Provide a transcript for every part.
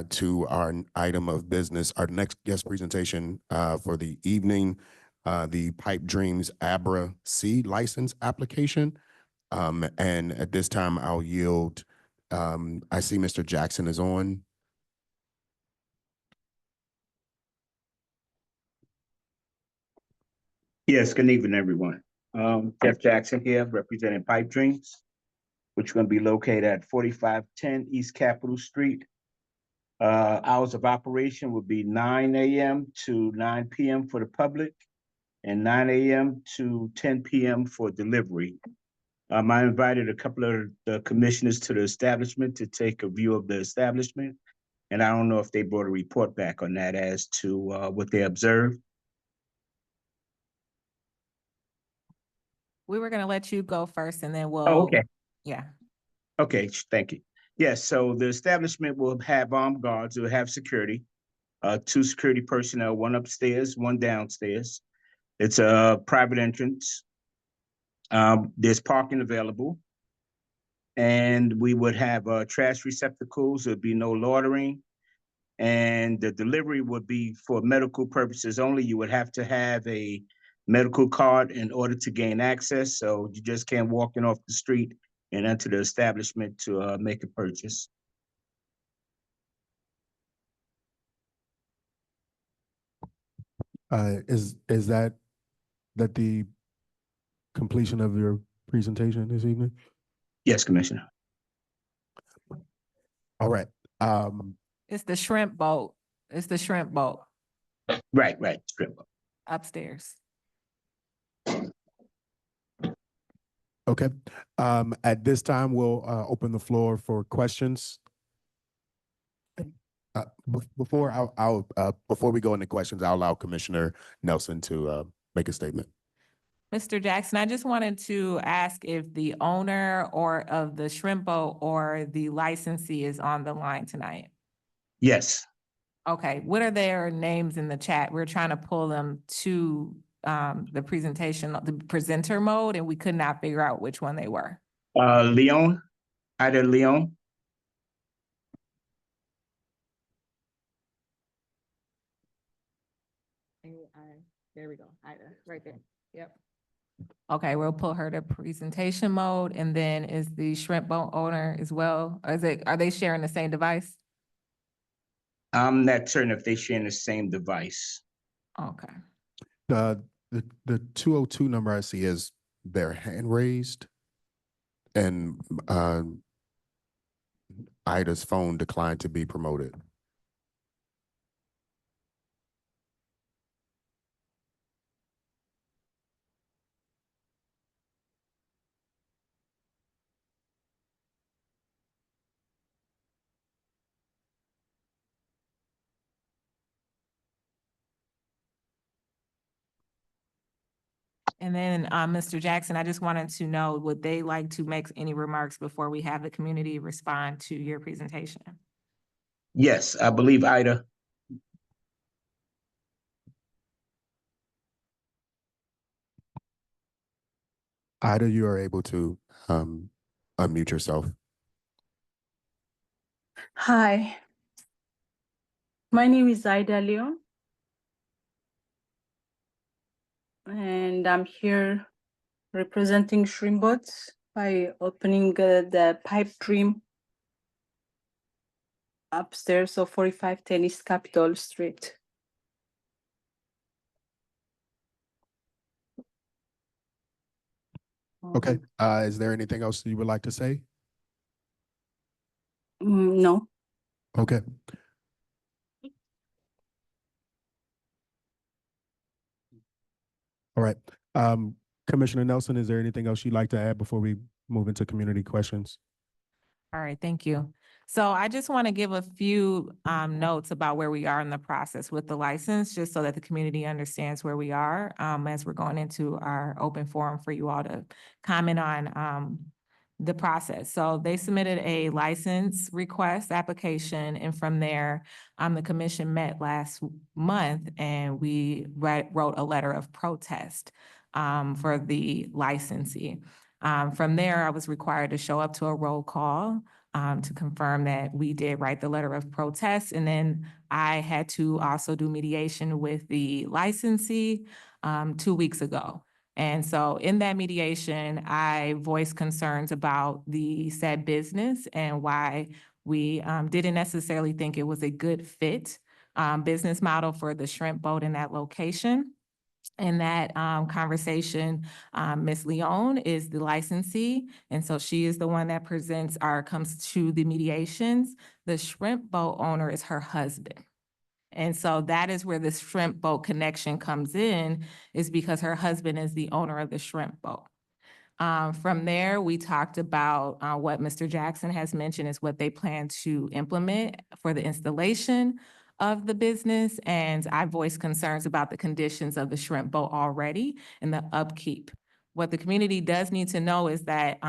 to our item of business, our next guest presentation for the evening, the Pipe Dreams Abra C license application. And at this time, I'll yield. I see Mr. Jackson is on. Yes, good evening, everyone. Jeff Jackson here, representing Pipe Dreams, which is going to be located at 4510 East Capitol Street. Hours of operation would be 9 a.m. to 9 p.m. for the public and 9 a.m. to 10 p.m. for delivery. I invited a couple of the commissioners to the establishment to take a view of the establishment, and I don't know if they brought a report back on that as to what they observed. We were going to let you go first and then we'll. Oh, okay. Yeah. Okay, thank you. Yes, so the establishment will have armed guards, it will have security, 2 security personnel, 1 upstairs, 1 downstairs. It's a private entrance. There's parking available. And we would have trash receptacles, there'd be no loitering. And the delivery would be for medical purposes only. You would have to have a medical card in order to gain access. So you just can't walk in off the street and enter the establishment to make a purchase. Is that the completion of your presentation this evening? Yes, Commissioner. All right. It's the shrimp boat. It's the shrimp boat Right, shrimp boat. upstairs. Okay. At this time, we'll open the floor for questions. Before we go into questions, I'll allow Commissioner Nelson to make a statement. Mr. Jackson, I just wanted to ask if the owner or of the shrimp boat or the licensee is on the line tonight. Yes. Okay, what are their names in the chat? We're trying to pull them to the presentation, the presenter mode, and we could not figure out which one they were. Leon, Ida Leon. There we go, Ida, right there. Yep. Okay, we'll pull her to presentation mode, and then is the shrimp boat owner as well? Or are they sharing the same device? I'm not certain if they're sharing the same device. Okay. The 202 number I see is their hand raised, and Ida's phone declined to be promoted. And then, Mr. Jackson, I just wanted to know, would they like to make any remarks before we have the community respond to your presentation? Yes, I believe Ida. Ida, you are able to unmute yourself. Hi, my name is Ida Leon, and I'm here representing Shrimp Boats by opening the Pipe Dream upstairs of 4510 East Capitol Street. Okay. Is there anything else you would like to say? No. Okay. All right. Commissioner Nelson, is there anything else you'd like to add before we move into community questions? All right, thank you. So I just want to give a few notes about where we are in the process with the license, just so that the community understands where we are as we're going into our open forum for you all to comment on the process. So they submitted a license request application, and from there, the commission met last month and we wrote a letter of protest for the licensee. From there, I was required to show up to a roll call. to confirm that we did write the letter of protest. And then I had to also do mediation with the licensee 2 weeks ago. And so in that mediation, I voiced concerns about the said business and why we didn't necessarily think it was a good fit business model for the shrimp boat in that location. In that conversation, Ms. Leone is the licensee, and so she is the one that comes to the mediations. The shrimp boat owner is her husband. And so that is where the shrimp boat connection comes in, is because her husband is the owner of the shrimp boat. From there, we talked about what Mr. Jackson has mentioned is what they plan to implement for the installation of the business. And I voiced concerns about the conditions of the shrimp boat already and the upkeep. What the community does need to know is that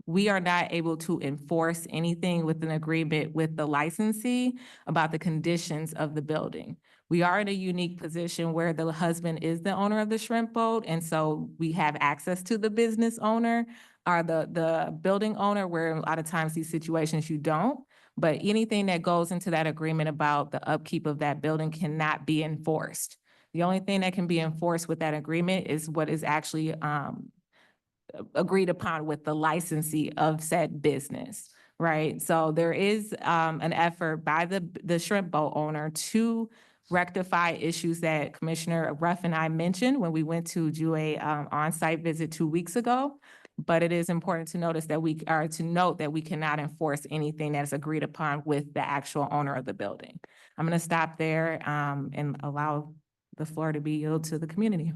we are not able to enforce anything with an agreement with the licensee about the conditions of the building. We are in a unique position where the husband is the owner of the shrimp boat, and so we have access to the business owner or the building owner, where a lot of times these situations you don't. But anything that goes into that agreement about the upkeep of that building cannot be enforced. The only thing that can be enforced with that agreement is what is actually agreed upon with the licensee of said business, right? So there is an effort by the shrimp boat owner to rectify issues that Commissioner Ruff and I mentioned when we went to do a on-site visit 2 weeks ago. But it is important to note that we cannot enforce anything that's agreed upon with the actual owner of the building. I'm going to stop there and allow the floor to be yielded to the community.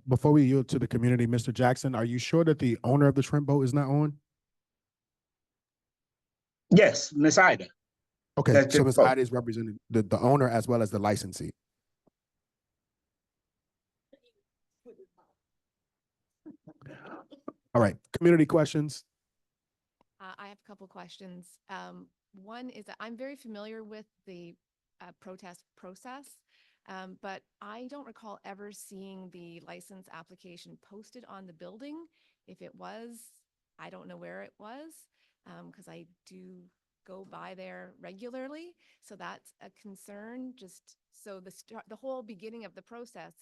Before we yield to the community, Mr. Jackson, are you sure that the owner of the shrimp boat is not on? Yes, Miss Ida. Okay, That's so the Ms. quote. Ida is representing the owner as well as the licensee. All right, community questions. I have a couple questions. One is that I'm very familiar with the protest process, but I don't recall ever seeing the license application posted on the building. If it was, I don't know where it was, because I do go by there regularly. So that's a concern. Just so the whole beginning of the process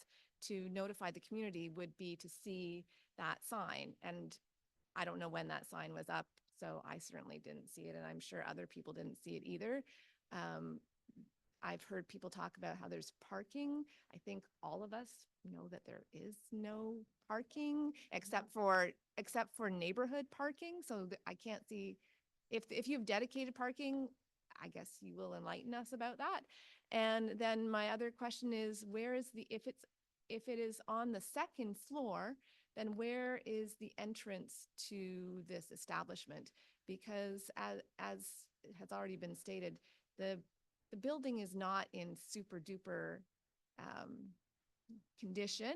to notify the community would be to see that sign. And I don't know when that sign was up, so I certainly didn't see it, and I'm sure other people didn't see it either. I've heard people talk about how there's parking. I think all of us know that there is no parking except for neighborhood parking. So I can't see if you have dedicated parking. I guess you will enlighten us about that. And then my other question is, where is if it is on the second floor, then where is the entrance to this establishment? Because as has already been stated, the building is not in super duper condition,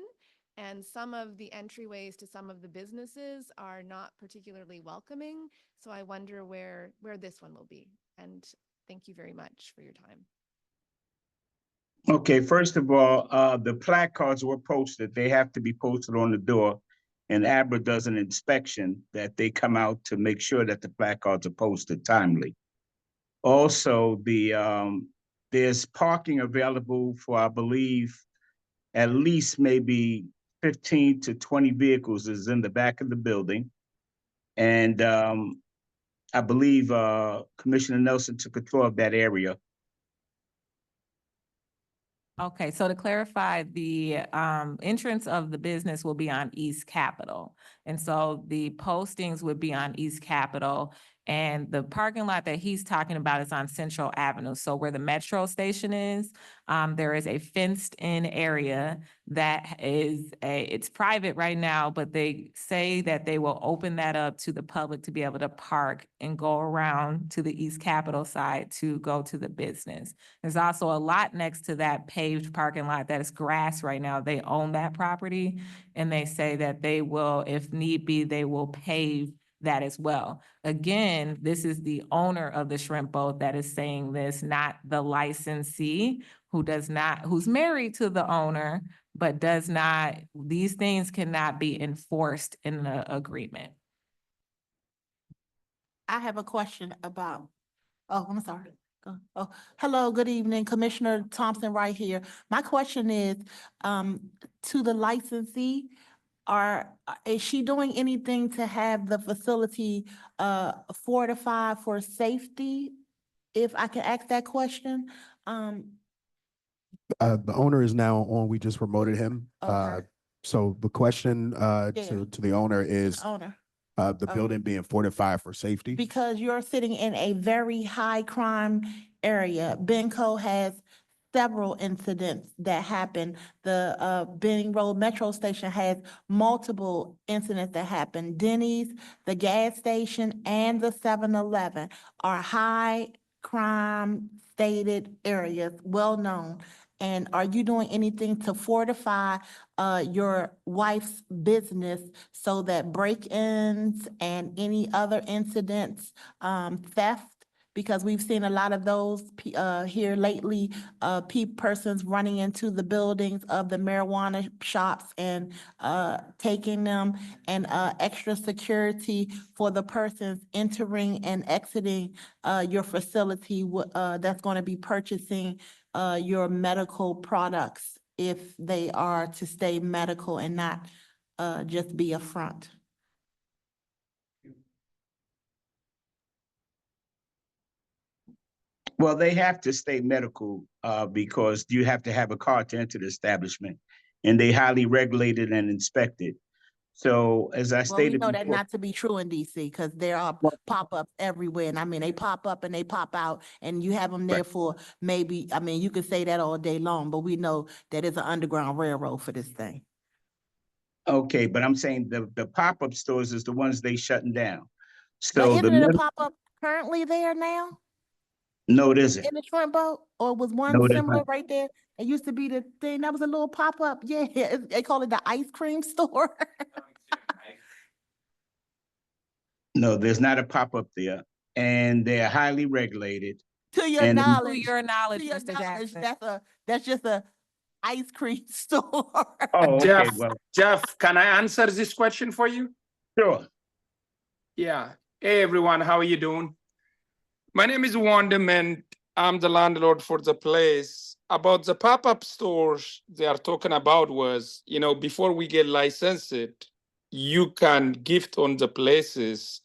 and some of the entryways to some of the businesses are not particularly welcoming. So I wonder where this one will be. And thank you very much for your time. Okay, first of all, the placards were posted. They have to be posted on the door, and ABRA does an inspection that they come out to make sure that the placards are posted timely. Also, there's parking available for, I believe, at least maybe 15 to 20 vehicles is in the back of the building. And I believe Commissioner Nelson took a tour of that area. Okay, so to clarify, the entrance of the business will be on East Capitol. And so the postings would be on East Capitol. And the parking lot that he's talking about is on Central Avenue. So where the metro station is, there is a fenced-in area that it's private right now, but they say that they will open that up to the public to be able to park and go around to the East Capitol side to go to the business. There's also a lot next to that paved parking lot that is grass right now. They own that property, and they say that they will, if need be, they will pave that as well. Again, this is the owner of the shrimp boat that is saying this, not the licensee who's married to the owner, but these things cannot be enforced in the agreement. I have a question about, oh, I'm sorry. Oh, hello, good evening, Commissioner Thompson right here. My question is, to the licensee, is she doing anything to have the facility, fortified for safety? If I can ask that question, The owner is now on, we just promoted him. Okay. So the question, Yeah. to the owner is, owner. the building being fortified for safety. Because you're sitting in a very high crime area. Benco has several incidents that happen. The Benning Road Metro Station has multiple incidents that happen. Denny's, the gas station, and the 7-Eleven are high crime stated areas, well-known. And are you doing anything to fortify your wife's business so that break-ins and any other incidents, theft? Because we've seen a lot of those here lately, persons running into the buildings of the marijuana shops and taking them, and extra security for the persons entering and exiting your facility that's going to be purchasing your medical products, if they are to stay medical and not just be a front. Well, they have to stay medical because you have to have a card to enter the establishment, and they highly regulated and inspected. So as I Well, we stated know that before, not to be true in DC, because there are Well- pop-ups everywhere, and I mean, they pop up and they pop out, and you have them there for maybe, I mean, you could say that all day long, but we know that it's an underground railroad for this thing. okay, but I'm saying the pop-up stores is the ones they shutting down. But So isn't it a pop-up currently there now no, it isn't. in the shrimp boat? Or was one No, it similar isn't. right there? It used to be the thing, that was a little pop-up, yeah, they call it the ice cream store. No, there's not a pop-up there, and they're highly regulated. To your And- To To knowledge. your knowledge, To your Mr. knowledge, Jackson. that's just a ice cream store. Oh, okay, Jeff, well, Jeff, can I answer this question for you? sure. Yeah. Hey, everyone, how are you doing? My name is Wandem, and I'm the landlord for the place. About the pop-up stores they are talking about was, before we get licensed, you can gift on the places,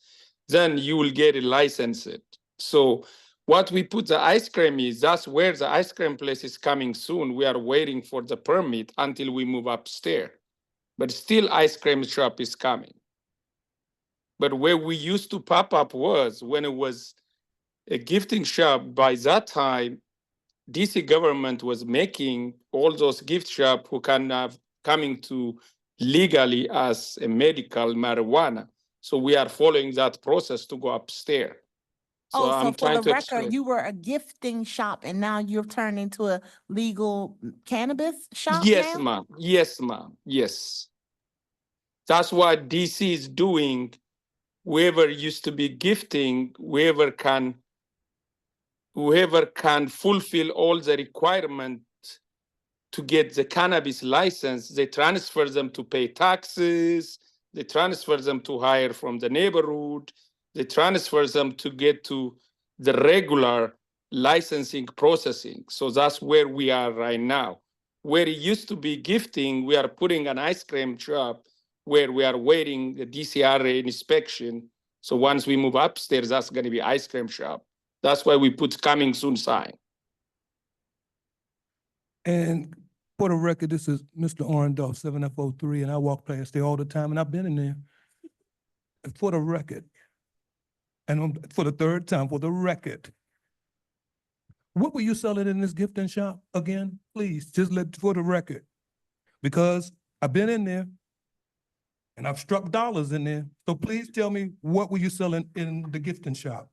then you will get it licensed. So what we put the ice cream is, that's where the ice cream place is coming soon. We are waiting for the permit until we move upstairs. But still ice cream shop is coming. But where we used to pop up was when it was a gifting shop. By that time, DC government was making all those gift shop who can have coming to legally as a medical marijuana. So we are following that process to go upstairs. So Oh, so I'm for trying the to record, explain. you were a gifting shop and now you've turned into a legal cannabis shop Yes, now? ma'am. Yes, ma'am. Yes. That's what DC is doing. Whoever used to be gifting, whoever can fulfill all the requirements to get the cannabis license, they transfer them to pay taxes, they transfer them to hire from the neighborhood, they transfer them to get to the regular licensing processing. So that's where we are right now. Where it used to be gifting, we are putting an ice cream shop where we are waiting the DCRA inspection. So once we move upstairs, that's going to be ice cream shop. That's why we put coming soon sign. And for the record, this is Mr. Orndorff, 7F03, and I walk past there all the time, and I've been in there. And for the record, and for the third time, for the record, what were you selling in this gifting shop again? Please, just for the record. Because I've been in there, and I've struck dollars in there. So please tell me, what were you selling in the gifting shop?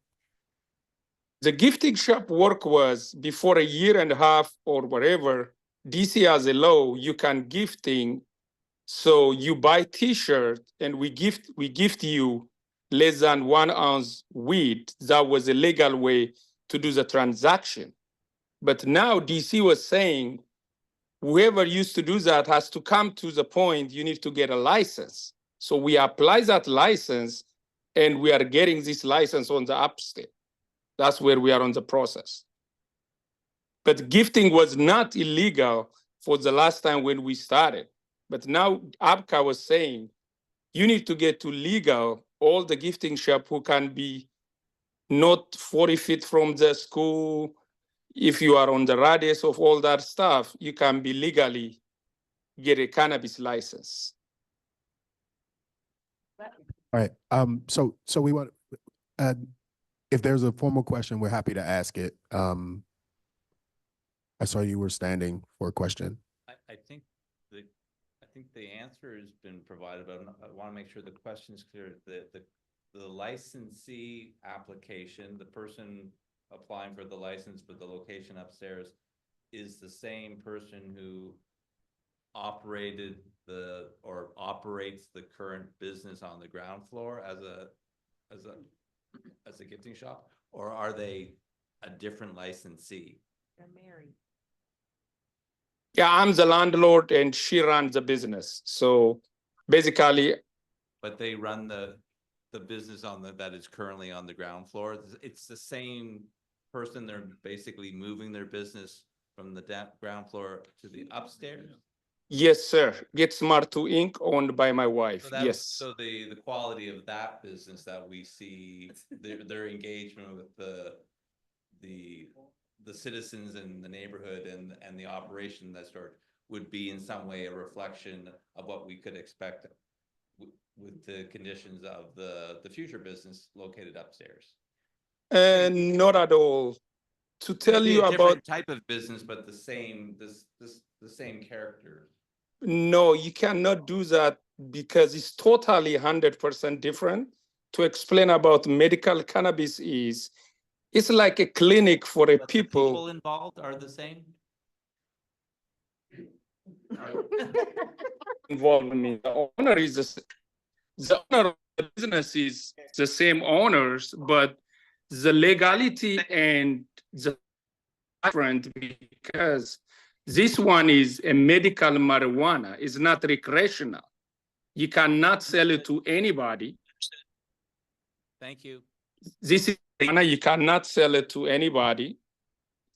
The gifting shop work was before a year and a half or whatever, DC has a law, you can gifting. So you buy t-shirt and we gift you less than 1 ounce weed. That was a legal way to do the transaction. But now DC was saying, whoever used to do that has to come to the point you need to get a license. So we apply that license and we are getting this license on the upstate. That's where we are on the process. But gifting was not illegal for the last time when we started. But now ABCA was saying, you need to get to legal, all the gifting shop who can be not 40 feet from the school. If you are on the radius of all that stuff, you can be legally get a cannabis license. All right. So we want, if there's a formal question, we're happy to ask it. I saw you were standing for a question. I think the answer has been provided, but I want to make sure the question is clear. The licensee application, the person applying for the license, but the location upstairs is the same person who operated or operates the current business on the ground floor as a gifting shop, or are they a different licensee? They're married. Yeah, I'm the landlord and she runs the business. So basically, But they run the business that is currently on the ground floor. It's the same person. They're basically moving their business from the ground floor to the upstairs. yes, sir. Get Smart 2 Inc. owned by my wife. Yes. So the quality of that business that we see, their engagement with the citizens in the neighborhood and the operation that sort would be in some way a reflection of what we could expect with the conditions of the future business located upstairs. And not at all. To tell Maybe you a about, different type of business, but the same character. no, you cannot do that because it's totally 100% different. To explain about medical cannabis is, it's like a clinic for a But the people. people involved are the same. Involvement. The owner is the owner of the business is the same owners, but the legality and the different because this one is a medical marijuana, it's not recreational. You cannot sell it to anybody. Thank you. This is marijuana, you cannot sell it to anybody.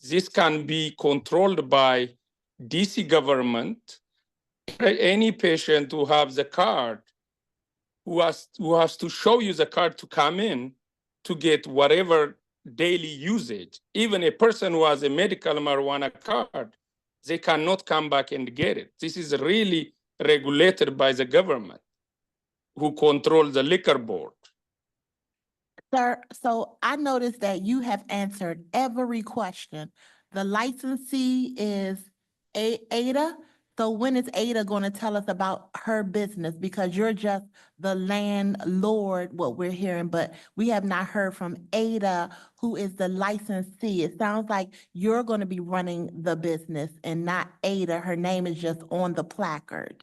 This can be controlled by DC government. Any patient who has the card, who has to show you the card to come in to get whatever daily usage. Even a person who has a medical marijuana card, they cannot come back and get it. This is really regulated by the government who control the liquor board. Sir, so I noticed that you have answered every question. The licensee is Ada. So when is Ada going to tell us about her business? Because you're just the landlord, what we're hearing, but we have not heard from Ada, who is the licensee. It sounds like you're going to be running the business and not Ada. Her name is just on the placard.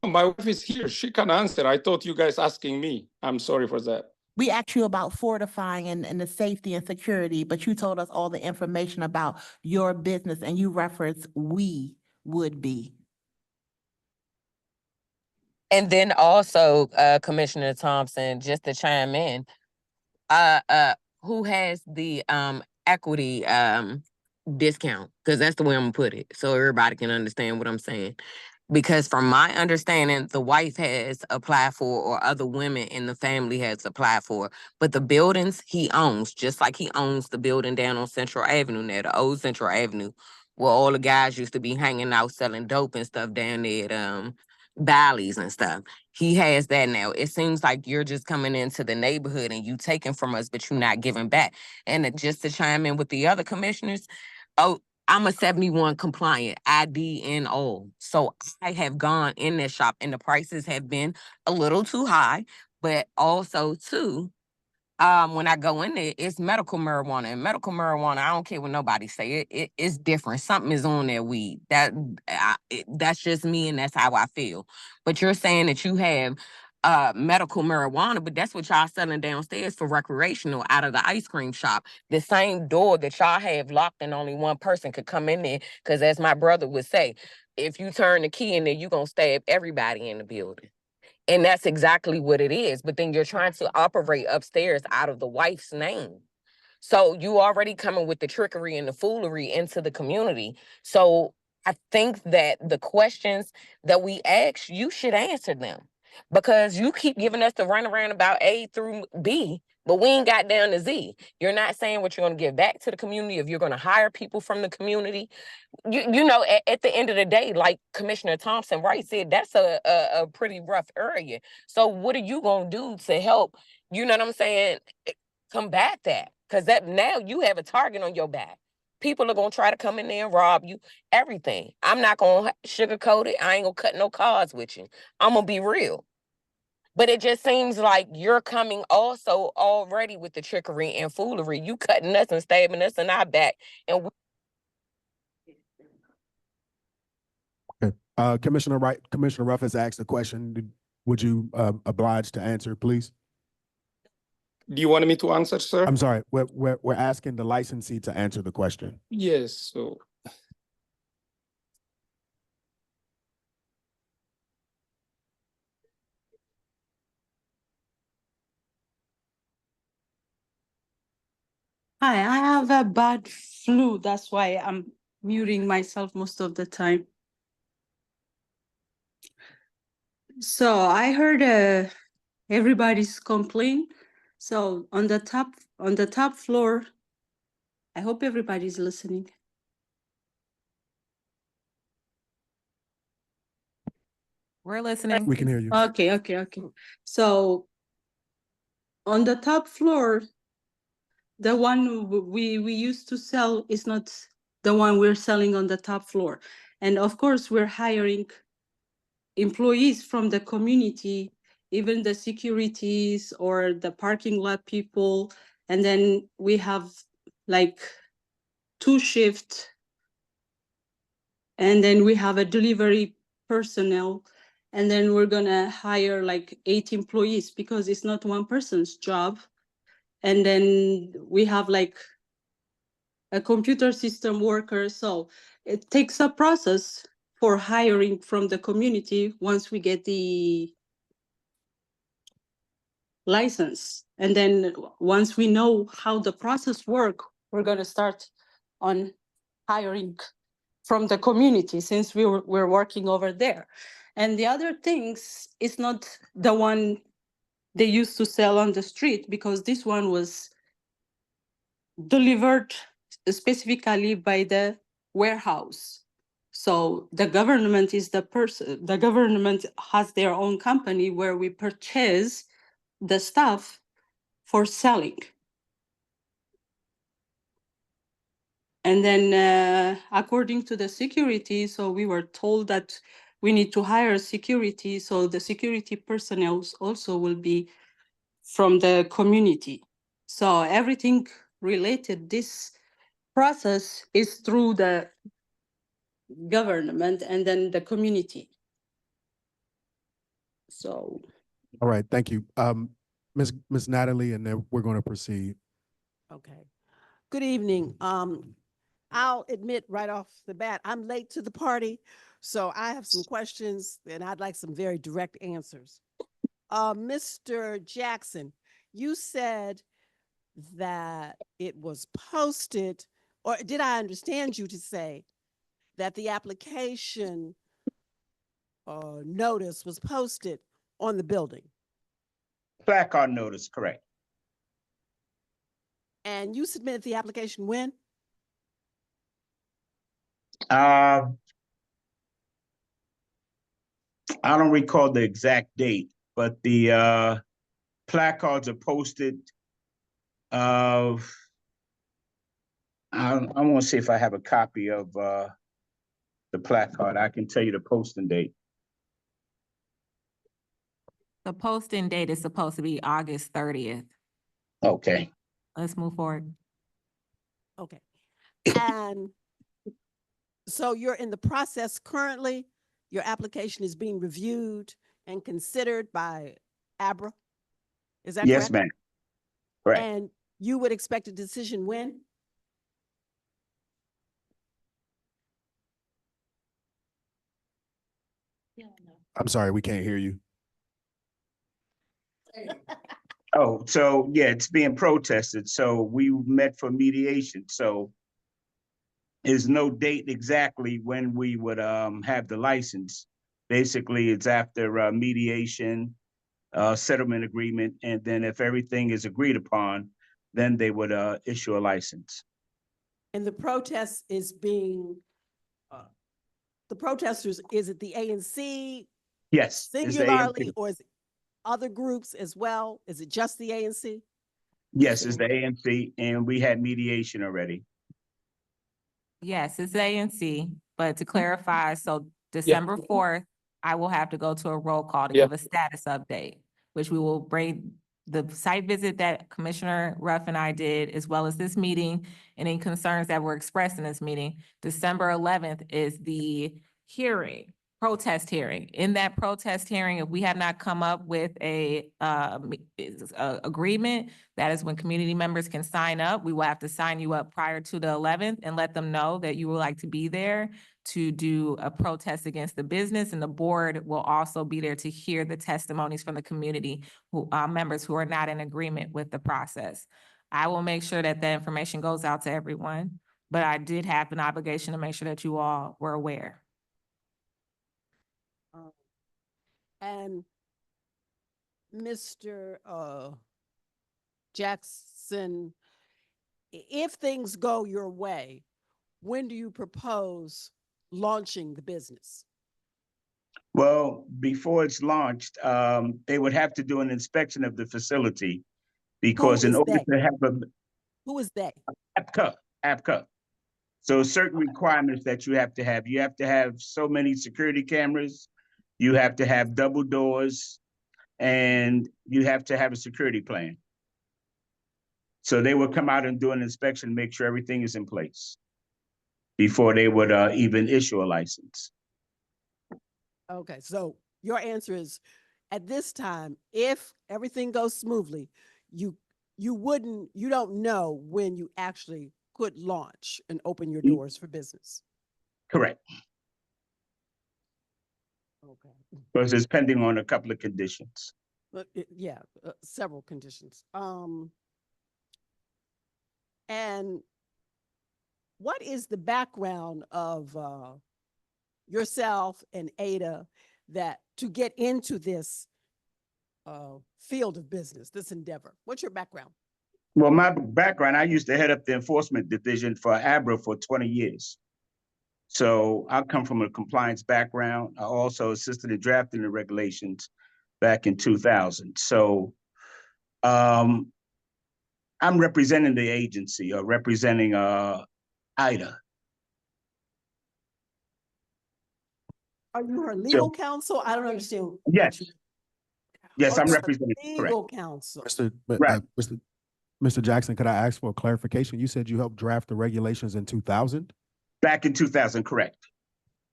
My wife is here. She can answer. I thought you guys asking me. I'm sorry for that. We asked you about fortifying and the safety and security, but you told us all the information about your business and you referenced we would be. And then also, Commissioner Thompson, just to chime in, who has the equity discount? Because that's the way I'm gonna put it, so everybody can understand what I'm saying. Because from my understanding, the wife has applied for, or other women in the family has applied for, but the buildings he owns, just like he owns the building down on Central Avenue there, the old Central Avenue, where all the guys used to be hanging out selling dope and stuff down there at Bally's and stuff. He has that now. It seems like you're just coming into the neighborhood and you taking from us, but you're not giving back. And just to chime in with the other commissioners, I'm a 71 compliant, ID and all. So I have gone in that shop and the prices have been a little too high, but also too, when I go in there, it's medical marijuana. And medical marijuana, I don't care what nobody say, it's different. Something is on that weed. That's just me and that's how I feel. But you're saying that you have medical marijuana, but that's what y'all selling downstairs for recreational out of the ice cream shop. The same door that y'all have locked and only one person could come in there. Cause as my brother would say, if you turn the key in there, you gonna stab everybody in the building. And that's exactly what it is. But then you're trying to operate upstairs out of the wife's name. So you already coming with the trickery and the foolery into the community. So I think that the questions that we ask, you should answer them. Because you keep giving us the runaround about A through B, but we ain't got down to Z. You're not saying what you're going to give back to the community, if you're going to hire people from the community. You know, at the end of the day, like Commissioner Thompson Wright said, that's a pretty rough area. So what are you going to do to help, you know what I'm saying, combat that? Because that now you have a target on your back. People are going to try to come in there and rob you, everything. I'm not going to sugarcoat it. I ain't going to cut no cards with you. I'm going to be real. But it just seems like you're coming also already with the trickery and foolery. You cutting us and stabbing us in our back. And Commissioner Wright, Commissioner Ruff has asked a question. Would you oblige to answer, please? Do you want me to answer, sir? I'm sorry, we're asking the licensee to answer the question. Yes, so. Hi, I have a bad flu. That's why I'm muting myself most of the time. So I heard everybody's complaint. So on the top floor, I hope everybody's listening. We're listening. We can hear you. Okay. So on the top floor, the one we used to sell is not the one we're selling on the top floor. And of course, we're hiring employees from the community, even the securities or the parking lot people. And then we have like 2 shifts. And then we have a delivery personnel. And then we're gonna hire like 8 employees because it's not one person's job. And then we have like a computer system worker. So it takes a process for hiring from the community once we get the license. And then once we know how the process works, we're going to start on hiring from the community since we're working over there. And the other things is not the one they used to sell on the street, because this one was delivered specifically by the warehouse. So the government is the person, the government has their own company where we purchase the stuff for selling. And then according to the security, so we were told that we need to hire security. So the security personnel also will be from the community. So everything related, this process is through the government and then the community. So. All right, thank you. Ms. Natalie, and then we're going to proceed. Okay. Good evening. I'll admit right off the bat, I'm late to the party, so I have some questions and I'd like some very direct answers. Mr. Jackson, you said that it was posted, or did I understand you to say that the application notice was posted on the building? Placard notice, correct. And you submitted the application when? I don't recall the exact date, but the placards are posted. I want to see if I have a copy of the placard. I can tell you the posting date. The posting date is supposed to be August 30th. Okay. Let's move forward. Okay. And so you're in the process currently, your application is being reviewed and considered by Abra? Is that Yes, correct? ma'am. Correct. And you would expect a decision when? I'm sorry, we can't hear you. Oh, so yeah, it's being protested. So we met for mediation. So there's no date exactly when we would have the license. Basically, it's after mediation, settlement agreement, and then if everything is agreed upon, then they would issue a license. And the protest is being, the protesters, is it the ANC Yes, it's the singularly, ANC. or is it other groups as well? Is it just the ANC? Yes, it's the ANC, and we had mediation already. Yes, it's ANC, but to clarify, so December 4th, I will have to go to a roll call to Yeah. give a status update, which we will bring the site visit that Commissioner Ruff and I did, as well as this meeting, and any concerns that were expressed in this meeting. December 11th is the hearing, protest hearing. In that protest hearing, if we have not come up with a agreement, that is when community members can sign up. We will have to sign you up prior to the 11th and let them know that you would like to be there to do a protest against the business. And the board will also be there to hear the testimonies from the community who, members who are not in agreement with the process. I will make sure that that information goes out to everyone, but I did have an obligation to make sure that you all were aware. And Mr. Jackson, if things go your way, when do you propose launching the business? Well, before it's launched, they would have to do an inspection of the facility because in is order they? to have a Who is they? APCA. So certain requirements that you have to have so many security cameras, you have to have double doors, and you have to have a security plan. So they would come out and do an inspection, make sure everything is in place before they would even issue a license. Okay, so your answer is, at this time, if everything goes smoothly, you don't know when you actually could launch and open your doors for business. Correct, Okay. because it's pending on a couple of conditions. But yeah, several conditions. And what is the background of yourself and Ada that to get into this field of business, this endeavor? What's your background? Well, my background, I used to head up the enforcement division for ABRA for 20 years. So I come from a compliance background. I also assisted in drafting the regulations back in 2000. So I'm representing the agency or representing IDA. Are you her legal counsel? I don't understand. Yes. Yes, Oh, I'm you're her representing. Correct. legal counsel. Right. Mr. Jackson, could I ask for a clarification? You said you helped draft the regulations in 2000? Back in 2000, correct.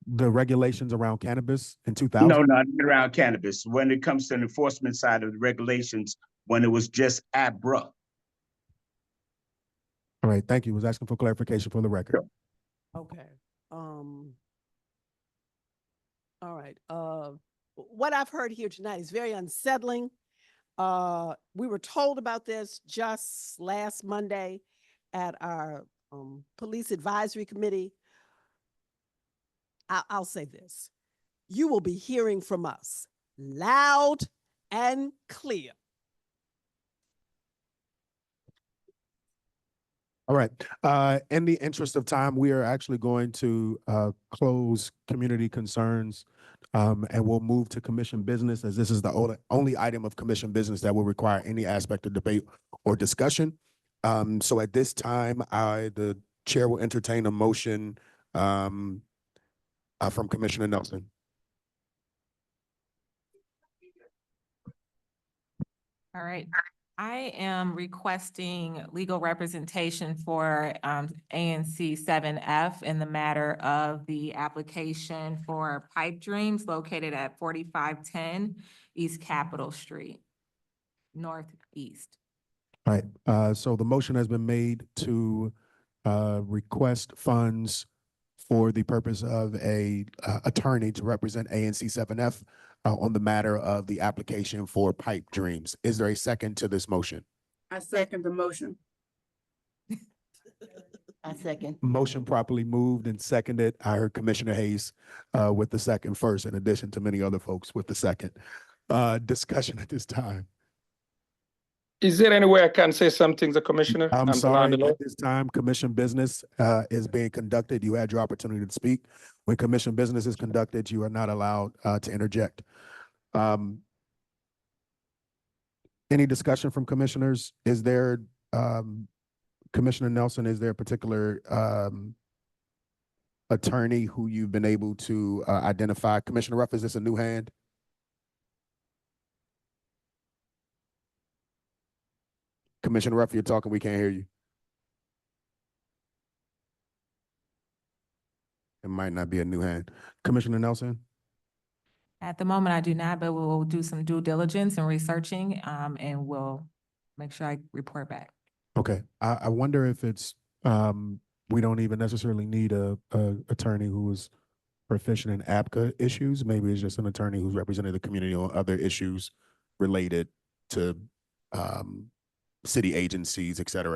The regulations around cannabis in 2000? No, not around cannabis. When it comes to the enforcement side of the regulations, when it was just ABRA. All right, thank you. Was asking for clarification for the record. Sure. Okay. All right. What I've heard here tonight is very unsettling. We were told about this just last Monday at our police advisory committee. I'll say this. You will be hearing from us loud and clear. All right. In the interest of time, we are actually going to close community concerns and we'll move to commission business, as this is the only item of commission business that will require any aspect of debate or discussion. So at this time, the chair will entertain a motion from Commissioner Nelson. All right. I am requesting legal representation for ANC7F in the matter of the application for Pipe Dreams located at 4510 East Capitol Street. northeast. All right, so the motion has been made to request funds for the purpose of a attorney to represent ANC7F on the matter of the application for Pipe Dreams. Is there a second to this motion? I second the motion. I second. Motion properly moved and seconded. I heard Commissioner Hayes with the second first, in addition to many other folks with the second. Discussion at this time. Is there any way I can say something, the commissioner? I'm the sorry, landlord. at this time, commission business is being conducted. You had your opportunity to speak. When commission business is conducted, you are not allowed to interject. Any discussion from commissioners? Is there, Commissioner Nelson, is there a particular attorney who you've been able to identify? Commissioner Ruff, is this a new hand? Commissioner Ruff, you're talking, we can't hear you. It might not be a new hand. Commissioner Nelson? At the moment, I do not, but we'll do some due diligence and researching, and we'll make sure I report back. Okay, I wonder if it's, we don't even necessarily need a attorney who is proficient in APCA issues. Maybe it's just an attorney who's represented the community on other issues related to city agencies, et cetera,